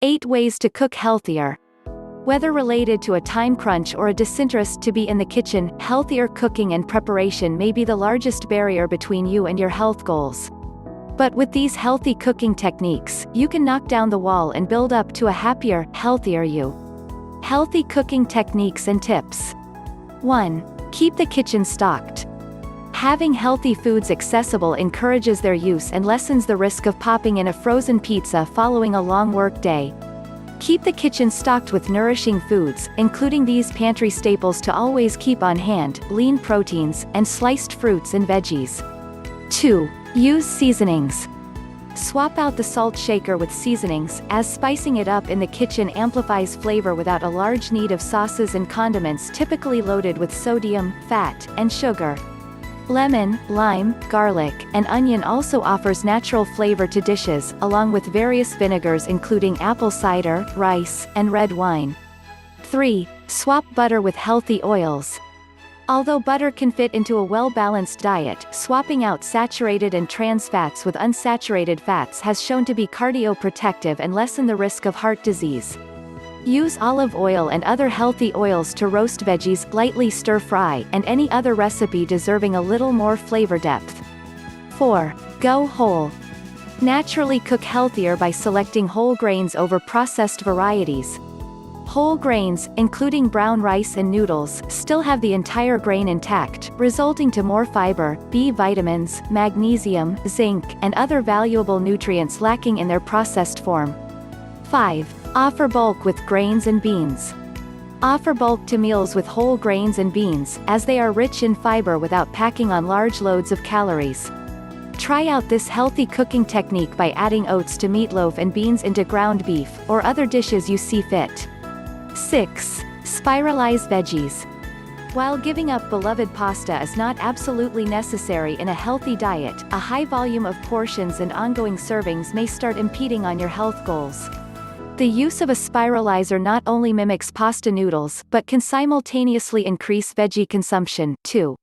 8 ways to cook healthier. Whether related to a time crunch or a disinterest to be in the kitchen, healthier cooking and preparation may be the largest barrier between you and your health goals. But with these healthy cooking techniques, you can knock down the wall and build up to a happier, healthier you. Healthy cooking techniques and tips. 1. Keep the kitchen stocked. Having healthy foods accessible encourages their use and lessens the risk of popping in a frozen pizza following a long work day. Keep the kitchen stocked with nourishing foods, including these pantry staples to always keep on hand: lean proteins, and sliced fruits and veggies. 2. Use seasonings. Swap out the salt shaker with seasonings, as spicing it up in the kitchen amplifies flavor without a large need of sauces and condiments typically loaded with sodium, fat, and sugar. Lemon, lime, garlic, and onion also offers natural flavor to dishes, along with various vinegars including apple cider, rice, and red wine. 3. Swap butter with healthy oils. Although butter can fit into a well-balanced diet, swapping out saturated and trans fats with unsaturated fats has shown to be cardioprotective and lessen the risk of heart disease. Use olive oil and other healthy oils to roast veggies, lightly stir-fry, and any other recipe deserving a little more flavor depth. 4. Go whole. Naturally cook healthier by selecting whole grains over processed varieties. Whole grains, including brown rice and noodles, still have the entire grain intact, resulting to more fiber, B vitamins, magnesium, zinc, and other valuable nutrients lacking in their processed form. 5. Offer bulk with grains and beans. Offer bulk to meals with whole grains and beans, as they are rich in fiber without packing on large loads of calories. Try out this healthy cooking technique by adding oats to meatloaf and beans into ground beef, or other dishes you see fit. 6. Spiralize veggies. While giving up beloved pasta is not absolutely necessary in a healthy diet, a high volume of portions and ongoing servings may start impeding on your health goals. The use of a spiralizer not only mimics pasta noodles, but can simultaneously increase veggie consumption, too.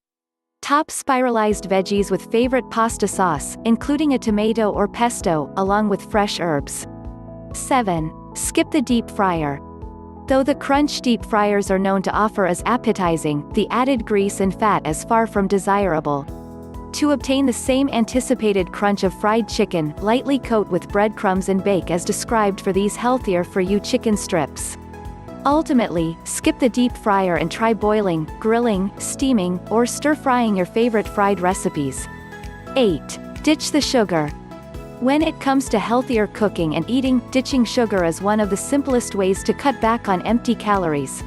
Top spiralized veggies with favorite pasta sauce, including a tomato or pesto, along with fresh herbs. 7. Skip the deep fryer. Though the crunch deep fryers are known to offer as appetizing, the added grease and fat is far from desirable. To obtain the same anticipated crunch of fried chicken, lightly coat with breadcrumbs and bake as described for these healthier-for-you chicken strips. Ultimately, skip the deep fryer and try boiling, grilling, steaming, or stir-frying your favorite fried recipes. 8. Ditch the sugar. When it comes to healthier cooking and eating, ditching sugar is one of the simplest ways to cut back on empty calories.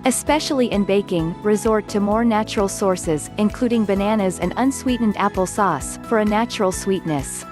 Especially in baking, resort to more natural sources, including bananas and unsweetened apple sauce, for a natural sweetness.